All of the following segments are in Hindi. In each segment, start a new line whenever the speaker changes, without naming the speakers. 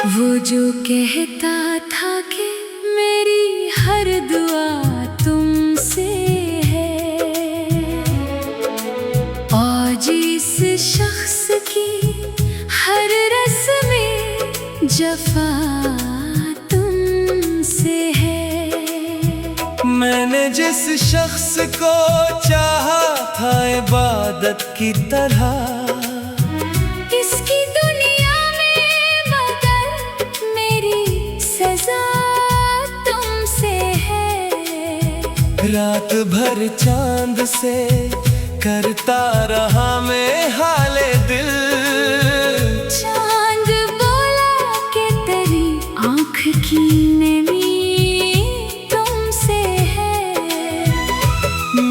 वो जो कहता था कि मेरी हर दुआ तुमसे है, और जिस शख्स की हर रस्म जफा तुमसे है।
मैंने जिस शख्स को चाहा था इबादत की तरह, रात भर चांद से करता रहा मैं हाले दिल।
चांद बोला कि तेरी आँख की नमी तुमसे है।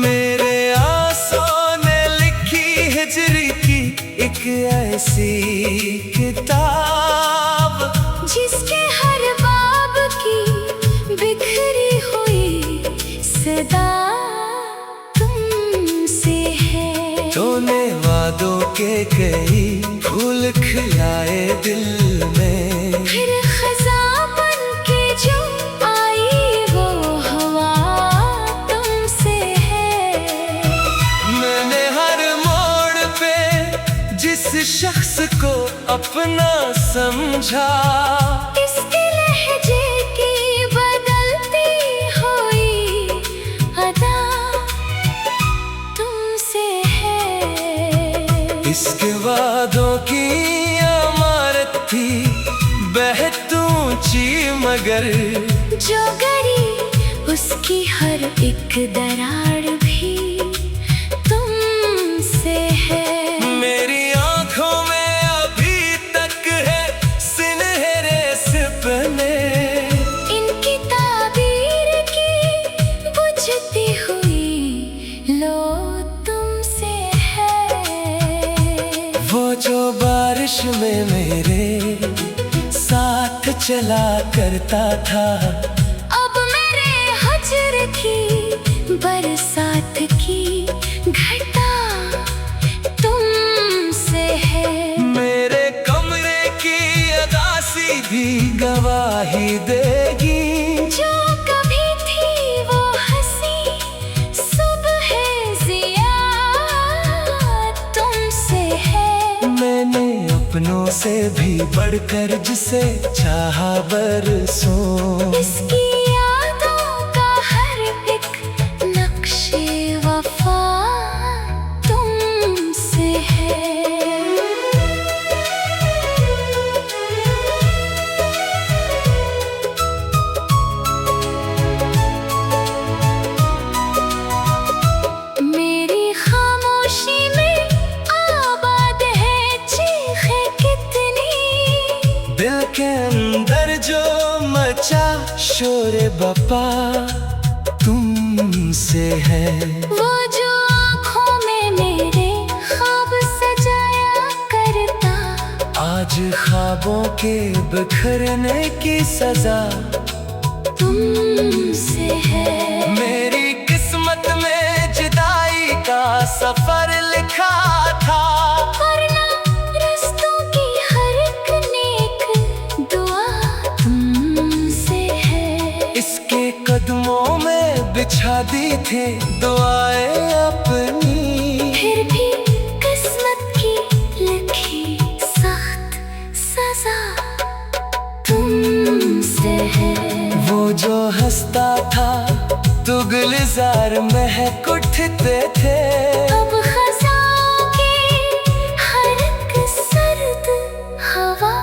मेरे आंसुओं ने लिखी हिजरी की एक ऐसी किताब,
जिसके हर बाब की बिखरी हुई सदा तुमसे है।
तूने वादों के कई फूल खिलाए दिल में,
फिर खज़ां बन के जो आई वो हवा तुमसे है।
मैंने हर मोड़ पे जिस शख्स को अपना समझा,
इसके लहजे की बदलती हुई अदा तुमसे है।
इसके वादों की इमारत थी बेहद ऊंची, मगर
जो गरी उसकी हर एक दरार भी तुमसे है।
मेरी आंखों में अभी तक है सुनहरे सपने,
इनकी ताबीर की बुझती हुई लो तुमसे है।
वो जो बारिश में मेरे साथ चला करता था,
अब मेरे हजर की बरसात की घटा तुमसे है।
मेरे कमरे की अगासी भी गवाही देगी,
जो कभी थी वो हंसी सुबह जिया तुमसे है।
मैंने अपनों से भी बढ़कर जिसे चाहा बरसों,
इसकी यादों का हर एक नक्शे वफा तुमसे है। मेरी खामोशी में आबाद है चीखें कितनी,
दिल के अंदर जो मचा शोर बपा तुमसे है।
वो जो आँखों में मेरे ख्वाब सजाया करता,
आज ख्वाबों के बिखरने की सजा
तुमसे है।
मेरी किस्मत में जुदाई का सफर लिखा था,
वरना रस्तों की हर एक नेक दुआ तुमसे है।
इसके कदमों में बिछा दी थी दुआएं अपनी,
फिर भी किस्मत की लिखी सख्त सजा तुमसे है।
वो जो हंसता था तो गुलजार महक उठते थे,
अब खज़ां की हर एक सर्द हवा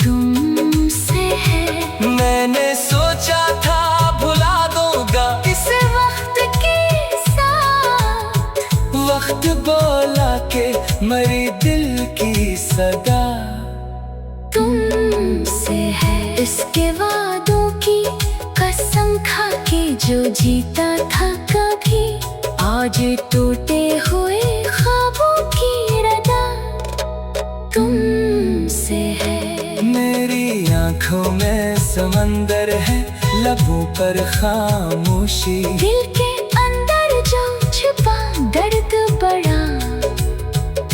तुमसे है।
मैंने सोचा था भुला दूंगा
इस वक्त के साथ,
वक्त बोला के मरी दिल की सदा
तुमसे है। इसके वादों की कसम खा के जो जीता था कभी, आज टूटे हुए ख्वाबों की रदा तुमसे है।
आँखों में समंदर है, लबों पर खामोशी।
दिल के अंदर जो छुपा दर्द बड़ा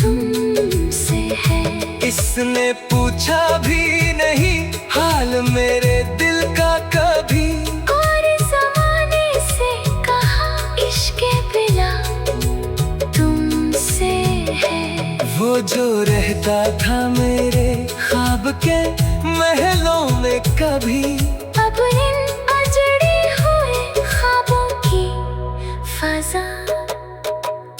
तुमसे है।
इसने पूछा भी नहीं हाल मेरे दिल का कभी,
और ज़माने से कहा इश्क बिला तुमसे है।
वो जो रहता था मेरे ख्वाब के महलों में कभी,
अब इन अजड़े हुए ख्वाबों की फजा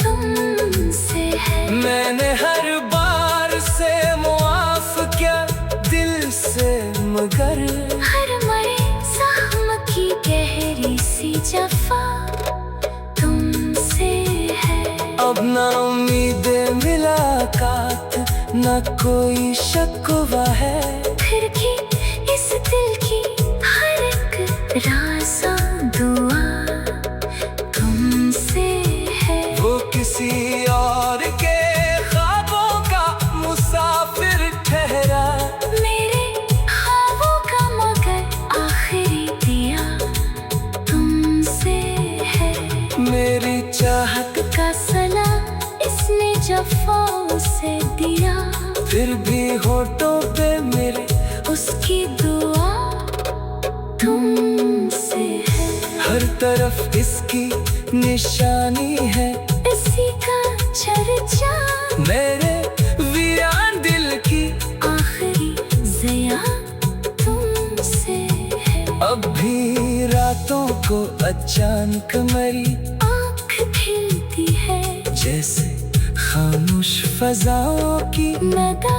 तुमसे है।
मैंने हर बार से मुआफ किया दिल से, मगर
हर मरे ज़ख्म की गहरी सी जफा तुमसे है।
अब ना उम्मीदें मुलाकात, न कोई शिकवा है।
फिर भी इस दिल की हर एक राज़ा दुआ तुमसे है।
वो किसी और के ख्वाबों का मुसाफिर ठहरा,
मेरे ख्वाबों का मगर आखिरी दिया तुमसे है।
मेरी चाहत
का सला इसने जफ़ाओं से दिया,
फिर भी होठों पे मेरे
उसकी दुआ तुमसे है।
हर तरफ इसकी निशानी है,
इसी का चर्चा
मेरे वीरान दिल की
आखिरी ज़िया तुमसे है।
अब भी रातों को अचानक मेरी
आँख खिलती है,
जैसे खामोश फजाओं की
नदा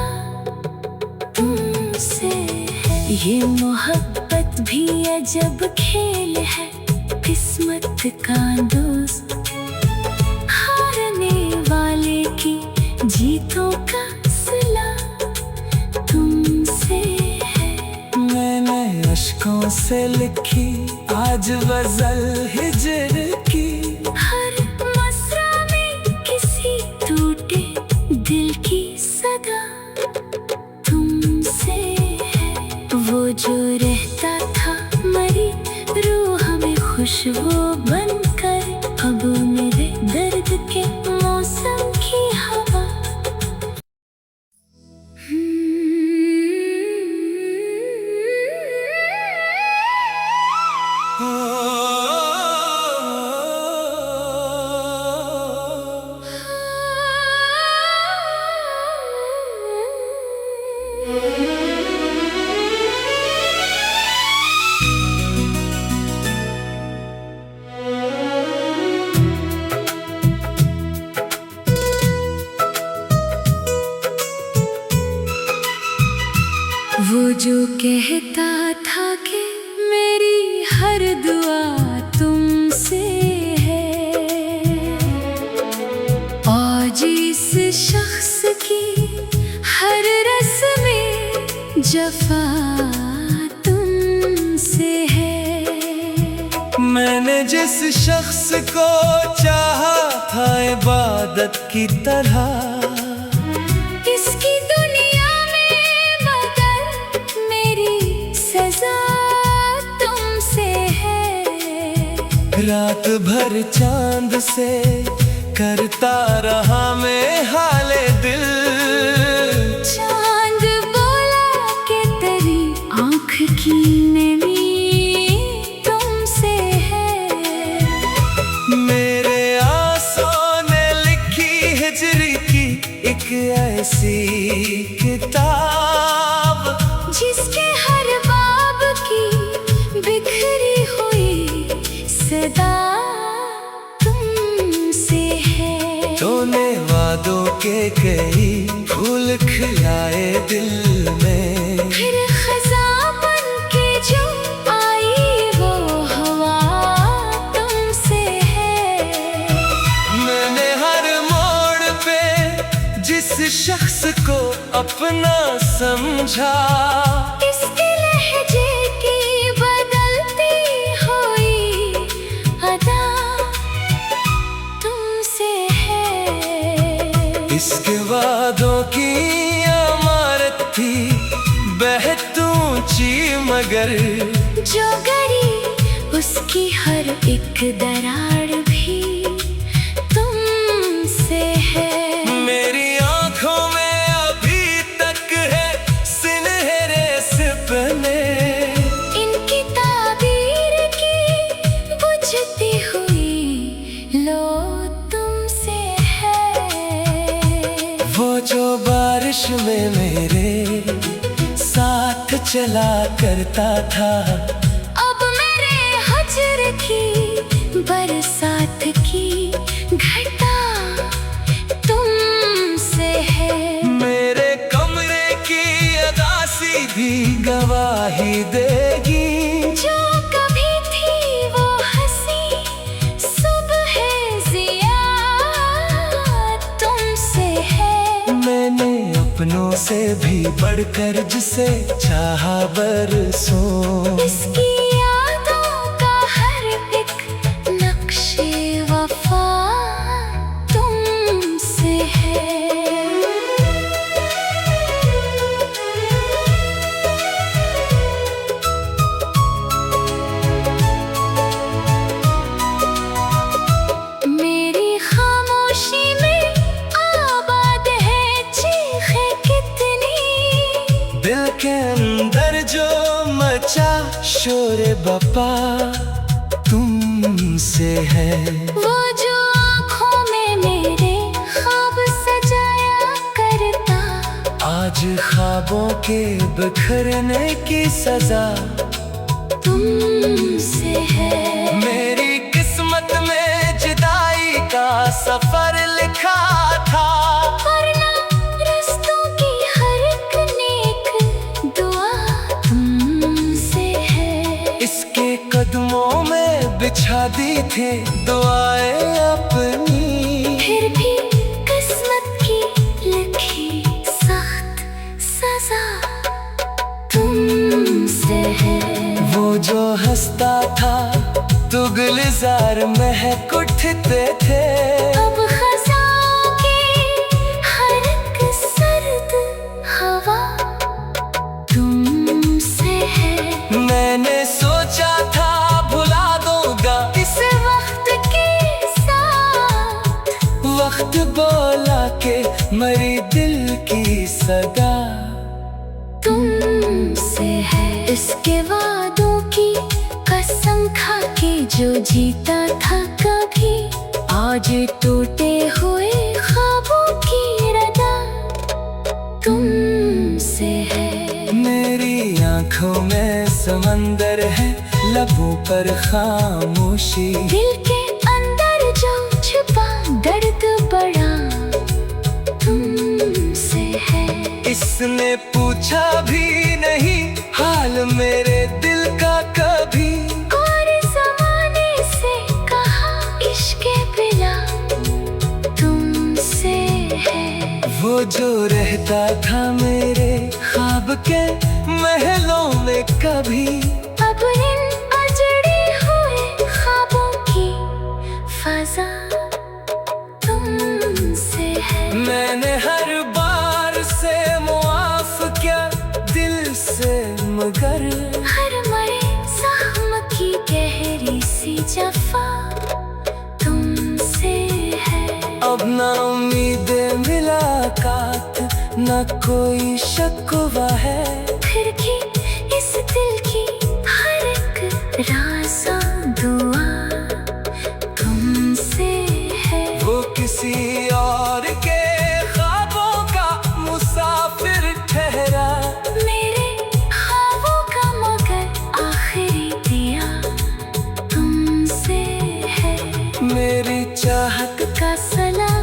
तुमसे है। ये मोहब्बत भी अजब खेल है, किस्मत का दोस्त हारने वाले की जीतों का सिला तुमसे है।
मैंने अश्कों से लिखी आज गज़ल हिजर की,
हर मसरा में किसी टूटे दिल की सदा तुमसे है। वो जो रहता था मरी रूह में खुशबू बनकर, अब मेरे दर्द के मौसम की हवा वो जो कहता था कि मेरी हर दुआ तुमसे है, आज इस शख्स की हर रस्म जफा तुमसे है।
मैंने जिस शख्स को चाहा था इबादत की तरह,
इसकी दुनिया में मगर मेरी सजा तुमसे है।
रात भर चांद से करता रहा मैं हाले दिल,
चांद बोला कि तेरी आँख की नमी तुमसे है।
मेरे आंसुओं ने लिखी हिजरी की एक ऐसी किताब,
जिसके हर बाब की बिखरी हुई सदा तुमसे है।
तूने वादों के कई फूल खिलाए दिल में,
फिर खज़ां बन के जो आई वो हवा तुमसे है।
मैंने हर मोड़ पे जिस शख्स को अपना समझा,
इसके लहजे की बदलती हुई अदा तुमसे है।
इसके वादों की अमारत थी बेहद ऊंची
एक दरार भी तुमसे है।
मेरी आंखों में अभी तक है सुनहरे सपने,
इनकी ताबीर की बुझती हुई लो तुमसे है।
वो जो बारिश में मेरे साथ चला करता था,
अब मेरे हजर की बरसात की घटा तुमसे है।
मेरे कमरे की अदा सीधी गवाही देगी,
जो कभी थी वो हंसी सुबह जिया तुमसे है।
मैंने अपनों से भी बढ़कर जिसे चाहा बरसों,
इसकी यादों का हर एक नक्शे वफा तुमसे है। मेरी खामोशी में आबाद है चीखें कितनी,
दिल के अंदर जो मचा शोर बपा तुमसे है।
वो जो आँखों में मेरे ख्वाब सजाया करता,
आज ख्वाबों के बिखरने की सजा
तुमसे है।
मेरी किस्मत में जुदाई का सफर लिखा था,
वरना रस्तों की हर एक नेक दुआ तुमसे है।
इसके कदमों में बिछा दी थी दुआएं अपनी,
फिर भी किस्मत की लिखी सख्त सजा तुमसे है।
वो जो हंसता था तो गुलजार महक उठते थे,
अब खज़ां की हर एक सर्द हवा तुमसे है।
मैंने सोचा था भुला दूंगा
इस वक्त के साथ,
वक्त बोला के मरी दिल की सदा
तुमसे है। इसके वादों की कसम खा के जो जीता था कभी, आज टूटे हुए ख्वाबों की रदा तुमसे है।
मेरी आंखों में समंदर है, लबों पर खामोशी,
दिल के अंदर जो छुपा दर्द बड़ा तुमसे है।
इसने पूछा भी नहीं हाल मेरे दिल का कभी,
और ज़माने से कहा इश्क़ बिला तुमसे है।
वो जो रहता था मेरे ख्वाब के महलों में कभी,
अब इन अजड़े हुए ख्वाबों की फजा तुमसे है।
मैंने हर बार से मुआफ किया दिल से, मगर
हर मरे ज़ख्म की गहरी सी जफा तुमसे है।
अब ना उम्मीद मुलाकात ना कोई शिकवा है,
फिर भी इस दिल की हर एक राज़ा दुआ तुमसे है।
वो किसी और के ख्वाबों का मुसाफिर ठहरा,
मेरे ख्वाबों का मगर आखिरी दिया तुमसे है।
मेरी चाहत
का सला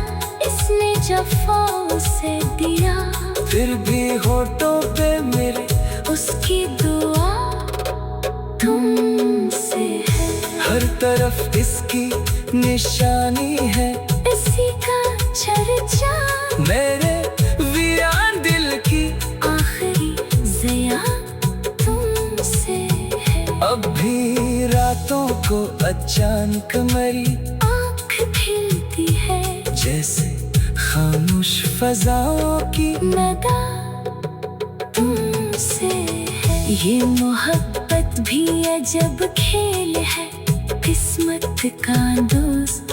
इसने जफ़ाओं से दिया,
फिर भी होठों पे मेरे
उसकी दुआ तुमसे है।
हर तरफ इसकी निशानी है,
इसी का चर्चा
मेरे वीरान दिल की
आखिरी ज़िया तुमसे है।
अब भी रातों को अचानक मेरी
आँख खिलती है,
जैसे खामोश फजाओं की
नदा तुमसे है। ये मोहब्बत भी अजब खेल है, किस्मत का दोस्त,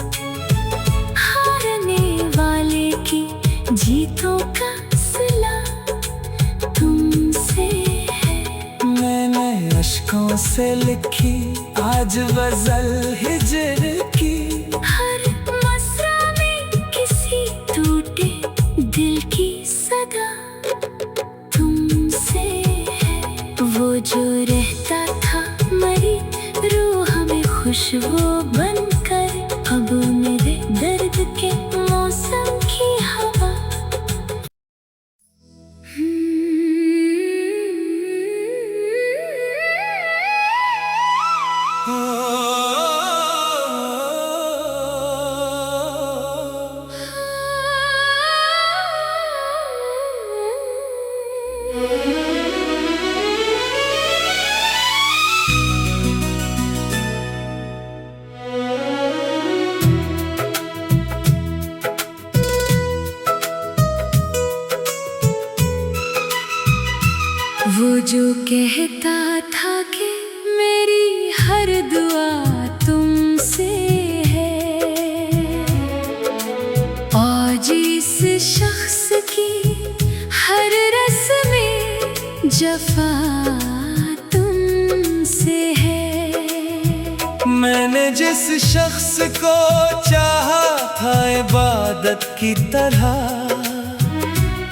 हारने वाले की जीतों का सिला तुमसे है।
मैंने अश्कों से लिखी आज गजल हिजर की,
हर मसरा में किसी टूटे दिल की सदा तुमसे है। वो जो रहता था मरी रूह में खुशबू बनकर, अब मेरे दर्द के मौसम की हवा। वो जो कहता था कि मेरी हर दुआ तुमसे है, और जिस शख्स की हर रस्में जफा तुमसे है।
मैंने जिस शख्स को चाहा था इबादत की तरह,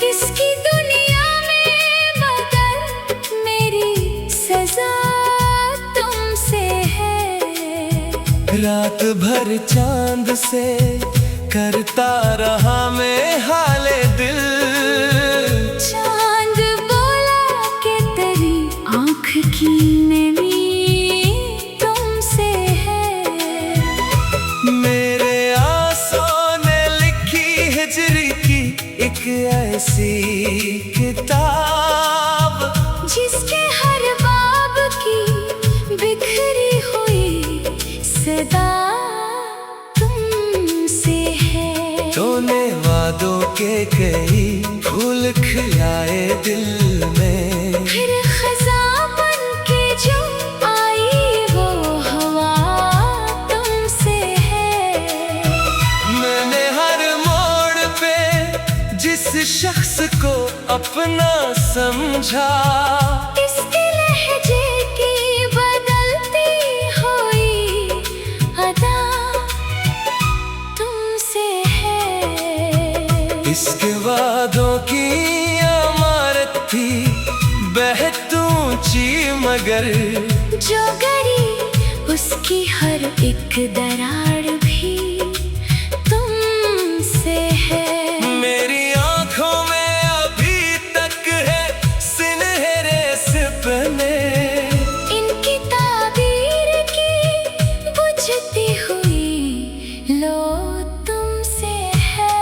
इसकी दुनिया में बदल मेरी सजा तुमसे है।
रात भर चांद से करता रहा मैं हाले दिल,
चांद बोला कि तेरी आँख की नमी तुमसे है।
मेरे आंसुओं ने लिखी हिजरी की एक ऐसी किताब,
जिसके हर बाब की बिखरी हुई सदा तुमसे है।
तूने वादों के कई फूल खिलाए दिल में,
फिर खज़ां बन के जो आई वो हवा तुमसे है।
मैंने हर मोड़ पे जिस शख्स को अपना समझा,
इसके लहजे की बदलती हुई अदा तुमसे है।
इसके वादों की अमारत थी बेहद ऊंची, मगर
जो गरी उसकी हर एक दरार भी तुमसे है।
मेरी आंखों में अभी तक है सुनहरे सपने,
इनकी ताबीर की बुझती हुई लो तुमसे है।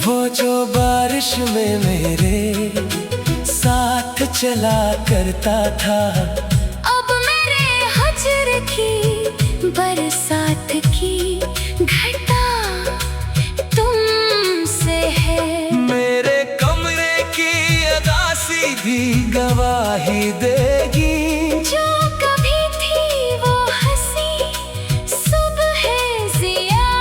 वो जो बारिश में मेरे साथ चला करता था,
अब मेरे हजर की बरसात की घटा तुमसे है।
मेरे कमरे की अदासी भी गवाही देगी,
जो कभी थी वो हंसी सुबह जिया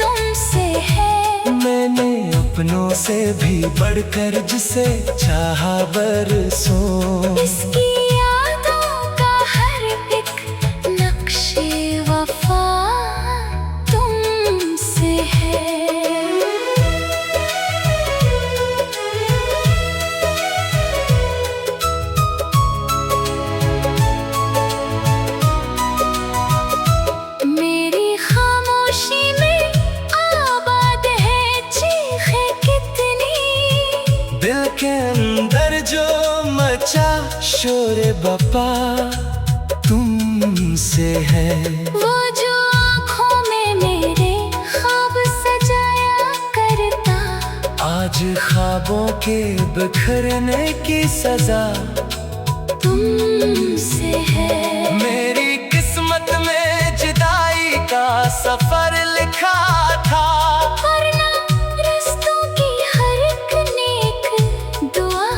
तुमसे है।
मैंने अपनों से भी बढ़कर जिसे चाहा बरसों,
इसकी यादों का हर एक नक्शे वफा तुमसे है। मेरी खामोशी में आबाद है चीखें कितनी,
दिल के अंदर जो मचा शोर बपा तुमसे है।
वो जो आँखों में मेरे ख्वाब सजाया करता,
आज ख्वाबों के बिखरने की सजा
तुमसे है।
मेरी किस्मत में जुदाई का सफर लिखा था,
वरना रस्तों की हर एक नेक दुआ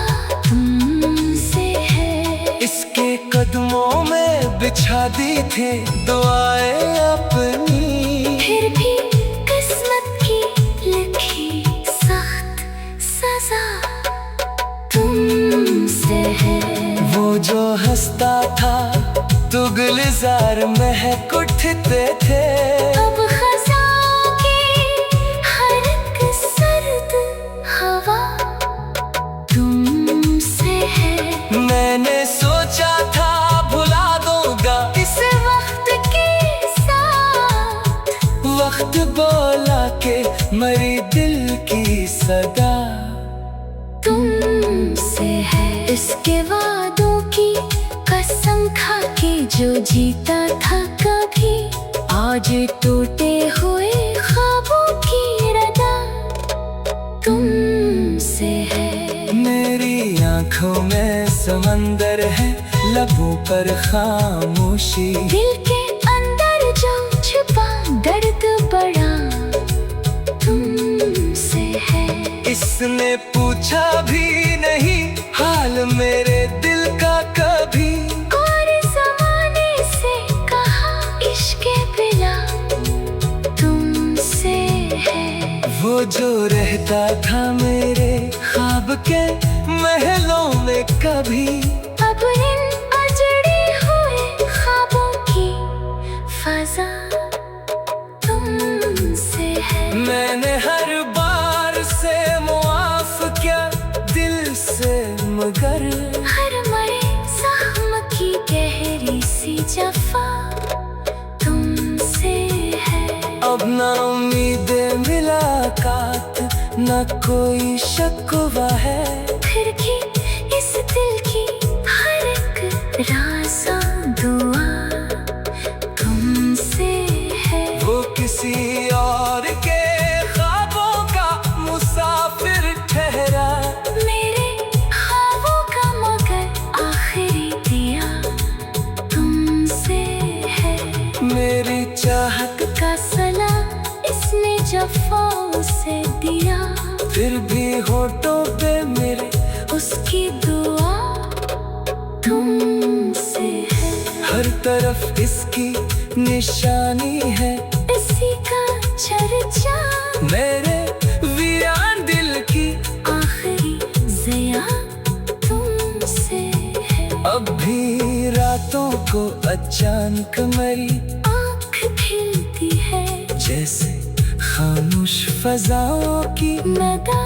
तुमसे है।
इसके कदमों में बिछा दी थी दुआएं अपनी,
फिर भी किस्मत की लिखी सख्त सजा तुमसे है।
वो जो हंसता था तो गुलजार महक उठते थे,
अब खज़ां की हर एक सर्द हवा तुमसे है।
मैंने सोचा था भुला दूंगा
इस वक्त के साथ,
वक्त बोला के मरी दिल की सदा
तुमसे है। इसके वादों की कसम खा के जो जीता था कभी, आज टूटे हुए ख्वाबों की रदा तुमसे है।
मेरी आंखों में समंदर है, लबों पर खामोशी,
दिल के अंदर जो छुपा दर्द बड़ा तुमसे है।
इसने पूछा भी नहीं हाल मेरे दिल का कभी,
और ज़माने से कहा इश्क़ बिला तुमसे है।
वो जो रहता था मेरे ख्वाब के महलों में कभी,
अब इन अजड़े हुए ख्वाबों की फ़ज़ा तुमसे है।
मैंने हर बार से मुआफ किया दिल से, मगर
हर मरे ज़ख्म की गहरी सी जफ़ा तुमसे है।
अब ना उम्मीद मुलाकात न कोई शिकवा है,
फिर भी इस दिल की हर एक राज़ा दुआ तुमसे है।
वो किसी और के ख्वाबों का मुसाफिर ठहरा,
मेरे ख्वाबों का मगर आखिरी दिया तुमसे है।
मेरी चाहत
का सला इसने जफ़ाओं से दिया,
फिर भी होठों पे मेरे
उसकी दुआ तुमसे है।
हर तरफ इसकी निशानी है,
इसी का चर्चा
मेरे वीरान दिल की
आखिरी ज़िया तुमसे है।
अब भी रातों को अचानक मेरी
आँख खिलती है,
जैसे खामोश फजाओं की
नदा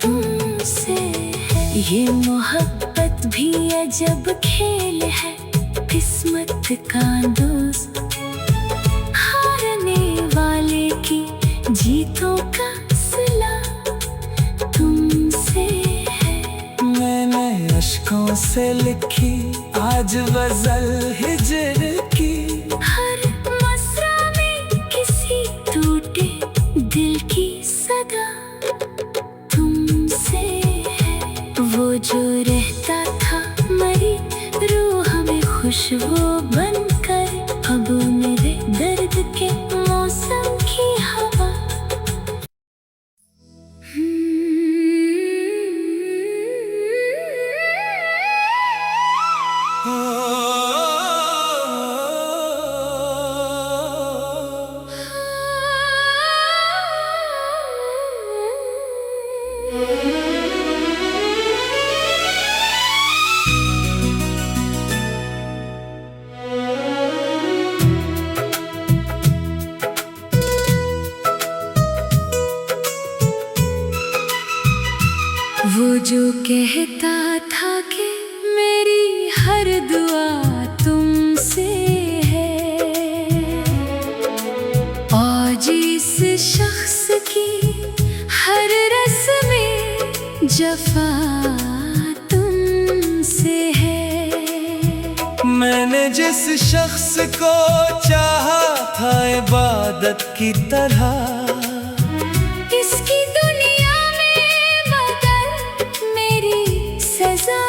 तुमसे है। ये मोहब्बत भी अजब खेल है, किस्मत का दोस्त हारने वाले की जीतों का सिला तुमसे है।
मैंने अश्कों से लिखी आज गज़ल हिजर की,
हर मसरा में किसी टूटे दिल की सदा तुमसे है। वो जो रहता था मरी रूह में खुशबू बनकर, अब मेरे दर्द के मौसम की हवा वो जो कहता था कि मेरी हर दुआ तुमसे है, आज इस शख्स की हर रस्म जफा तुमसे है।
मैंने जिस शख्स को चाहा था इबादत की तरह,
इसकी दुनिया में मगर मेरी सजा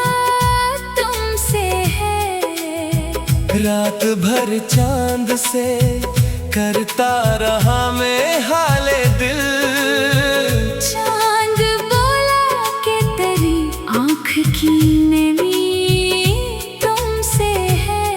तुमसे है।
रात भर चांद से करता रहा मैं हाले दिल,
चांद बोला कि तेरी आँख की नमी तुमसे है।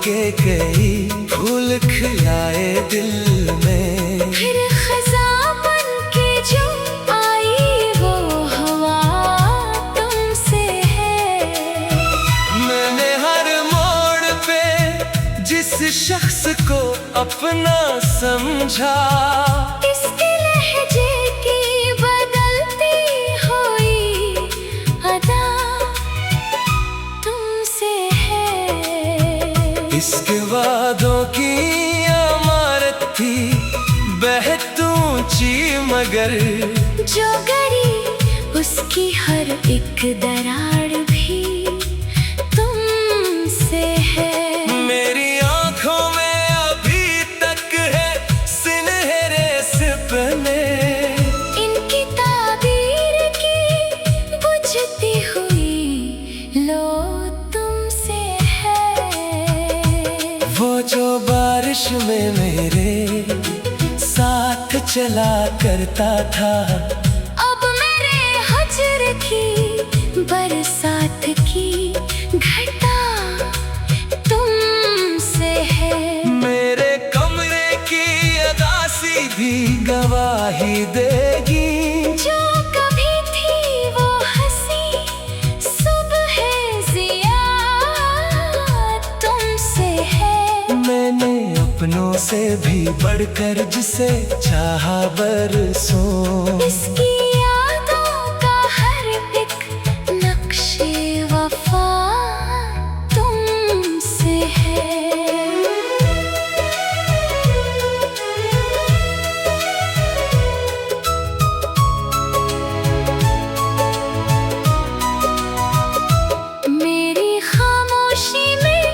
के कई फूल खिलाए दिल में।
फिर खज़ां बन के जो आई वो हवा तुमसे है।
मैंने हर मोड़ पे जिस शख्स को अपना समझा,
इसके लहजे की बदलती हुई अदा तुमसे है।
इसके वादों की इमारत थी बेहद ऊंची, मगर
जो गरी उसकी हर एक दरार भी तुमसे है।
मेरी आंखों में अभी तक है सुनहरे सपने,
इनकी ताबीर की बुझती हुई लो तुमसे है।
वो जो बारिश में मेरे साथ चला करता था,
अब मेरे हजर की बरसात की घटा तुमसे है।
मेरे कमरे की अदासी भी गवाही देगी,
जो कभी थी वो हंसी सुबह जिया तुमसे है।
मैंने अपनों से भी बढ़कर जिसे चाहा बरसों,
इसकी यादों का हर एक नक्शे वफा तुमसे है। मेरी खामोशी में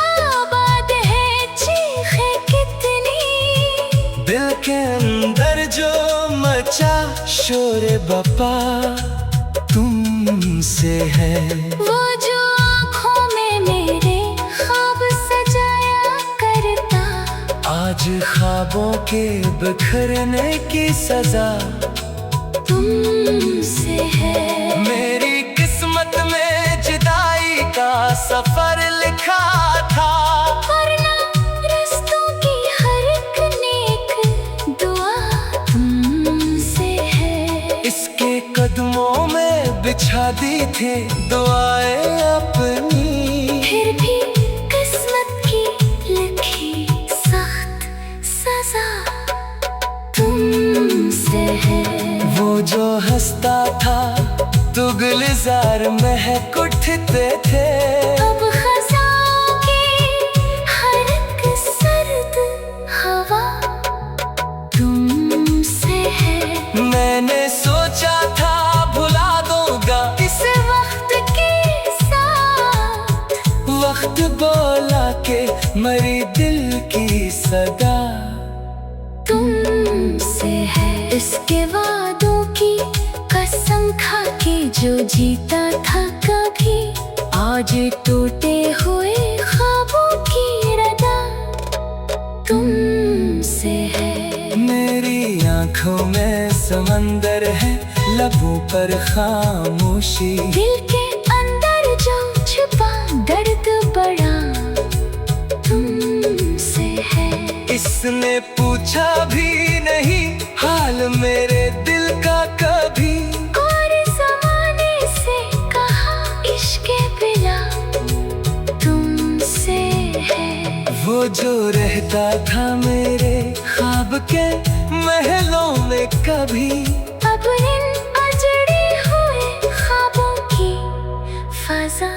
आबाद है चीखें कितनी,
दिल के अंदर जो मचा शोर बपा तुमसे है।
वो जो आँखों में मेरे ख्वाब सजाया करता,
आज ख्वाबों के बिखरने की सजा
तुमसे है।
मेरी किस्मत में जुदाई का सफर लिखा था,
वरना रस्तों की हर एक नेक दुआ तुमसे है।
इसके कदमों में बिछा दी थी दुआएं अपनी,
फिर भी किस्मत की लिखी सख्त सजा तुमसे है।
वो जो हंसता था तो गुलजार महक उठते थे,
अब खज़ां की हर एक सर्द हवा तुमसे है।
मैंने सोचा था भुला दूंगा
इस वक्त के साथ,
वक्त बोला के मरी दिल की सदा
तुमसे है। इसके वादों की कसम खा के जो जीता था कभी, आज टूटे हुए ख्वाबों की रदा तुमसे है।
मेरी आंखों में समंदर है, लबों पर खामोशी,
दिल के अंदर जो छुपा दर्द बड़ा तुमसे है।
इसने पूछा भी नहीं हाल मेरे दिल का कभी,
और ज़माने से कहा इश्क़ बिला तुमसे है।
वो जो रहता था मेरे ख्वाब के महलों में कभी,
अब इन अजड़े हुए ख्वाबों की फजा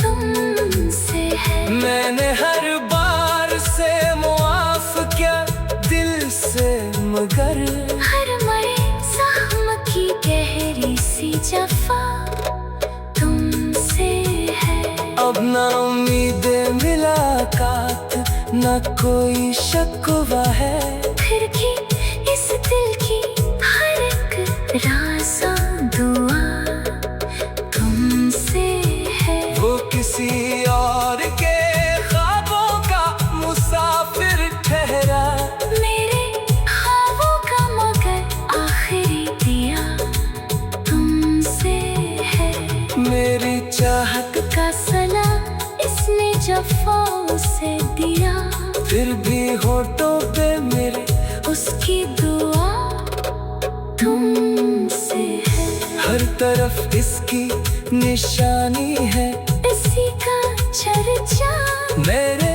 तुमसे है।
मैंने हर बार से मुआफ किया दिल से, मगर
हर मरे ज़ख्म की गहरी सी जफा तुमसे है।
अब ना उम्मीदें मुलाकात न कोई शिकवा है,
फिर भी इस दिल की हर एक राज़ दुआ तुमसे है।
वो किसी और के ख्वाबों का मुसाफिर ठहरा,
मेरे ख्वाबों का मगर आखिरी दिया तुमसे है।
मेरी चाहत
का सला इसने जफा दिया,
फिर भी होठों पे मेरे
उसकी दुआ तुमसे है।
हर तरफ इसकी निशानी है,
इसी का चर्चा
मेरे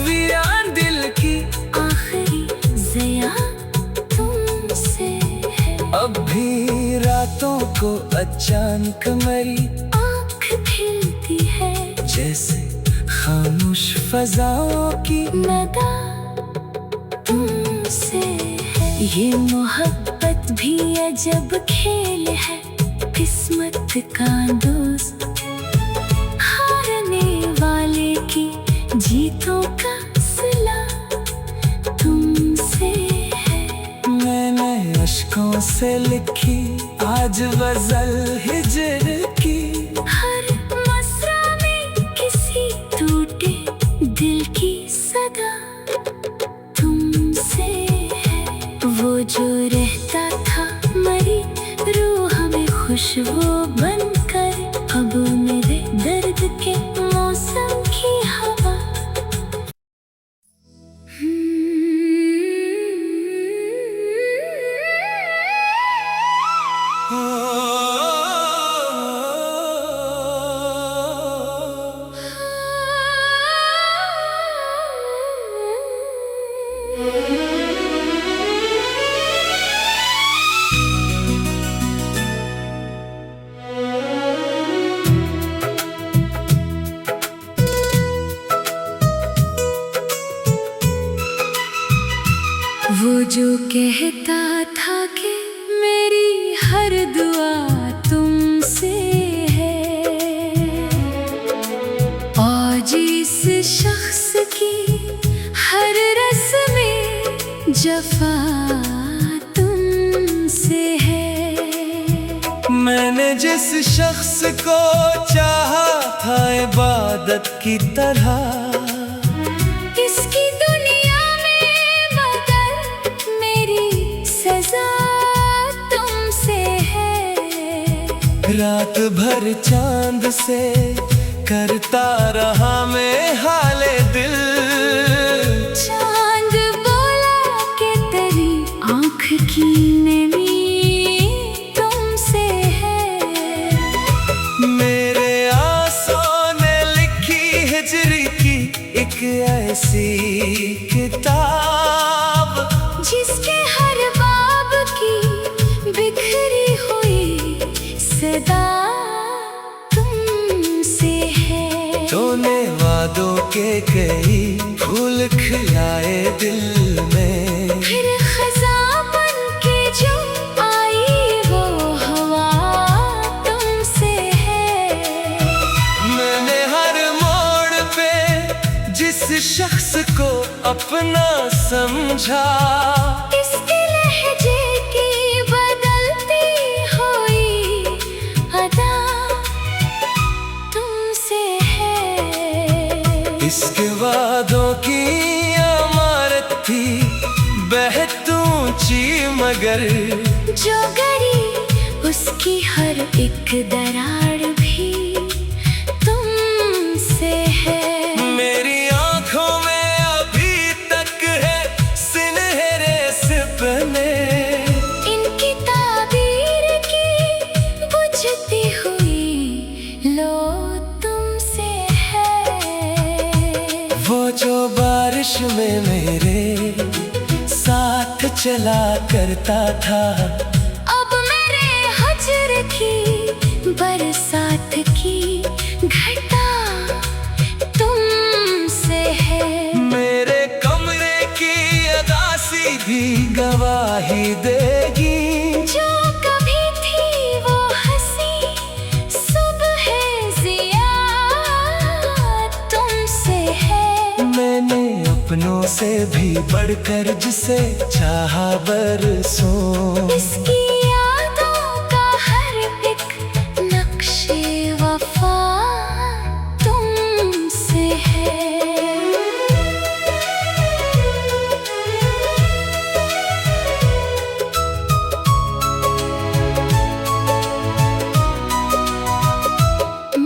वीरान दिल की
आखिरी ज़िया तुमसे है।
अब भी रातों को अचानक मेरी
आँख खिलती है,
जैसे खामोश फजाओं की
नदा तुमसे है। ये मोहब्बत भी अजब खेल है, किस्मत का दोस्त हारने वाले की जीतों का सिला तुमसे है।
मैंने अश्कों से लिखी आज गजल हिजर की,
हर मसरा में किसी टूटे दिल की सदा तुमसे है। वो जो रहता था मरी रूह में खुशबू बनकर, अब मेरे दर्द के मौसम की हवा। वो जो कहता था कि मेरी हर दुआ तुमसे है, और जिस शख्स की हर रस्म जफा तुमसे है।
मैंने जिस शख्स को चाहा था इबादत की तरह,
इसकी दुनिया में बदल मेरी सजा तुमसे है।
रात भर चांद से करता रहा मैं हाले दिल,
चांद बोला कि तेरी आँख की नमी तुमसे है।
मेरे आंसुओं ने लिखी हिजरी की एक ऐसी किताब,
जिसके हर बाब की बिखरी हुई सदा तुमसे है।
तूने वादों के कई फूल खिलाए दिल में,
फिर खज़ां बन के जो आई वो हवा तुमसे है।
मैंने हर मोड़ पे जिस शख्स को अपना समझा,
इसके लहजे की बदलती हुई अदा तुमसे है।
इसके वादों की अमारत थी बेहद ऊंची, मगर
जो गरी उसकी हर एक दरार भी तुमसे है।
मेरी आंखों में अभी तक है सुनहरे सपने,
इनकी ताबीर की बुझती हुई लो तुमसे है।
वो जो बारिश में मेरे साथ चला करता था,
अब मेरे हजर की बरसात की घटा तुमसे है।
मेरे कमरे की अदासी भी गवाही देगी,
जो कभी थी वो हंसी सुबह जिया तुमसे है।
मैंने अपनों से भी बढ़कर जिसे चाहा बरसों,
इसकी यादों का हर एक नक्शे वफा तुमसे है।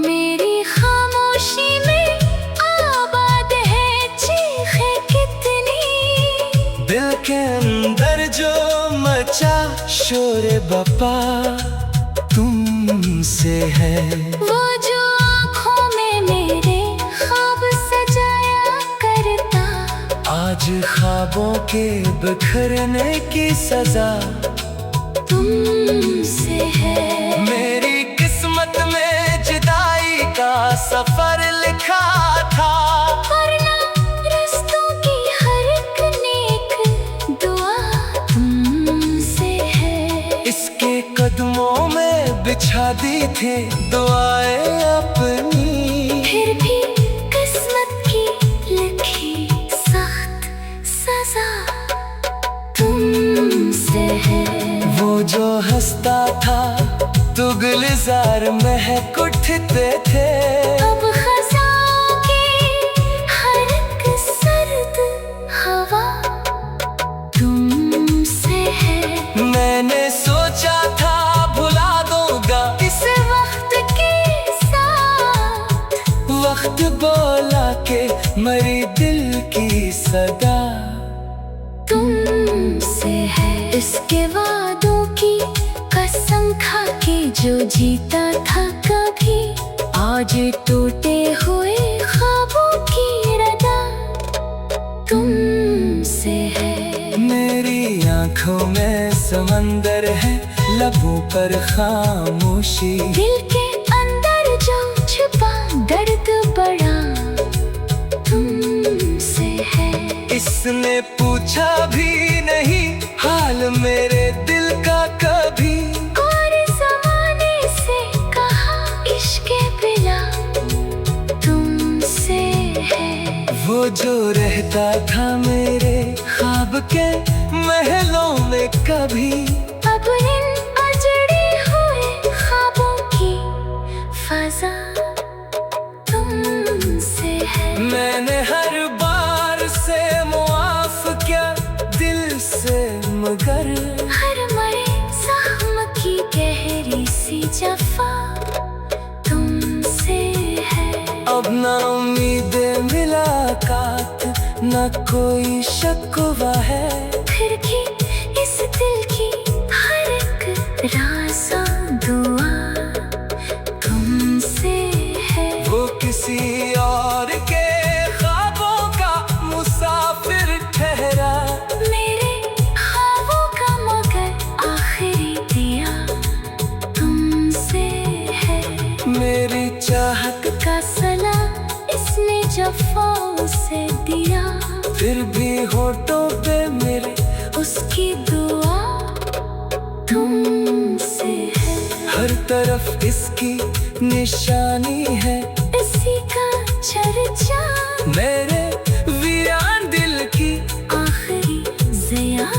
मेरी खामोशी में आबाद है चीख
दिल के अंदर जो मचा शोर बपा तुमसे है।
वो जो आँखों में मेरे ख्वाब सजाया करता,
आज ख्वाबों के बिखरने की सजा
तुमसे है।
मेरी किस्मत में जुदाई का सफर लिखा था,
वरना रस्तों की हर एक नेक दुआ तुमसे है।
इसके कदमों में बिछा दी थी दुआएं अपनी,
फिर भी किस्मत की लिखी सख्त सजा तुमसे है।
वो जो हंसता था तो गुलजार महक उठते थे,
अब खज़ां की हर एक सर्द हवा तुमसे है।
मैंने सोचा था भुला दूंगा
इस वक्त के साथ,
वक्त बोला के मरी दिल की सदा
तुमसे है। इसके वादों की कसम खा के जो जीता था कभी, आज टूटे हुए ख्वाबों की रदा तुमसे है।
मेरी आंखों में समंदर है, लबों पर खामोशी,
दिल के अंदर जो छुपा दर्द बड़ा तुमसे है।
इसने पूछा भी नहीं हाल मेरे दिल का कभी,
और ज़माने से कहा इश्क़ बिला तुमसे है।
वो जो रहता था मेरे ख्वाब के महलों में कभी,
अब इन अजड़े हुए ख्वाबों की फ़ज़ा तुमसे है।
मैंने हर बार से मुआफ किया दिल से, मगर
हर मरे ज़ख्म की गहरी सी जफ़ा तुमसे है।
अब ना उम्मीद मुलाकात न कोई शिकवा है,
फिर भी इस दिल की हर एक राज़ा दुआ तुमसे है।
वो किसी और के ख्वाबों का मुसाफिर ठहरा,
मेरे ख्वाबों का मगर आखिरी दिया तुमसे है।
मेरी चाहत
का सला इसने जफ़ाओं से दिया,
फिर भी होठों पे मेरे
उसकी दुआ तुमसे है।
हर तरफ इसकी निशानी है,
इसी का चर्चा
मेरे वीरान दिल की
आखिरी ज़िया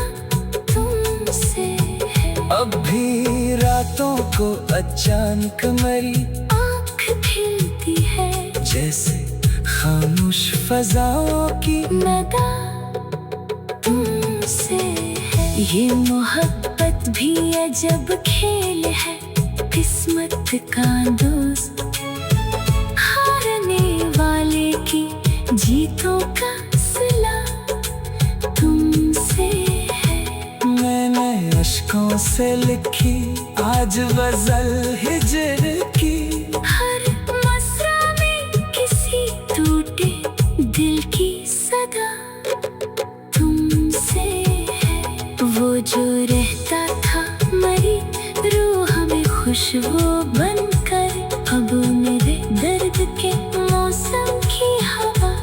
तुमसे है।
अब भी रातों को अचानक मेरी
आँख खिलती है,
जैसे खामोश फजाओं की
नदा तुमसे है। ये मोहब्बत भी अजब खेल है, किस्मत का दोस्त हारने वाले की जीतों का सिला तुमसे है।
मैंने अश्कों से लिखी आज गजल हिजर की,
हर मसरा में किसी टूटे दिल की सदा तुमसे है। वो जो रहता था मरी रूह में खुशबू बनकर, अब मेरे दर्द के मौसम की हवा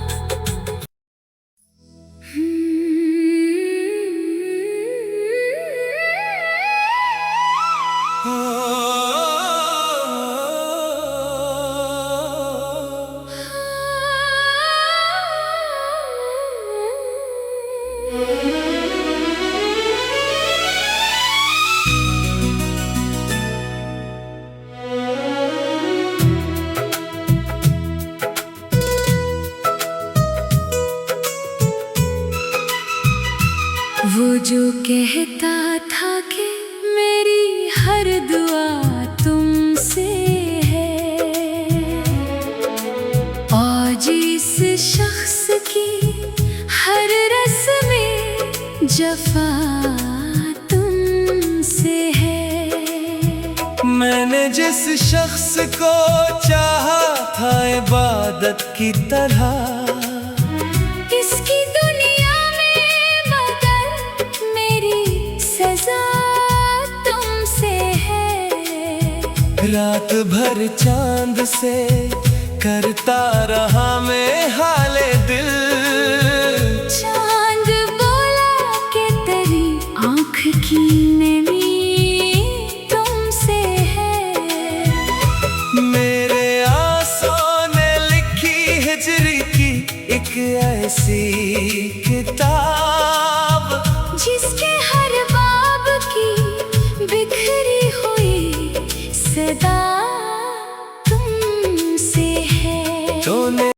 वो जो कहता था कि मेरी हर दुआ तुमसे है, आज इस शख्स की हर रस्में जफा तुमसे है।
मैंने जिस शख्स को चाहा था इबादत की तरह,
इसकी दुनिया में मगर मेरी सजा तुमसे है।
रात भर चांद से करता रहा मैं हाले दिल,
चांद बोला कि तेरी आँख की नमी तुमसे है।
मेरे आंसुओं ने लिखी हिजरी की एक ऐसी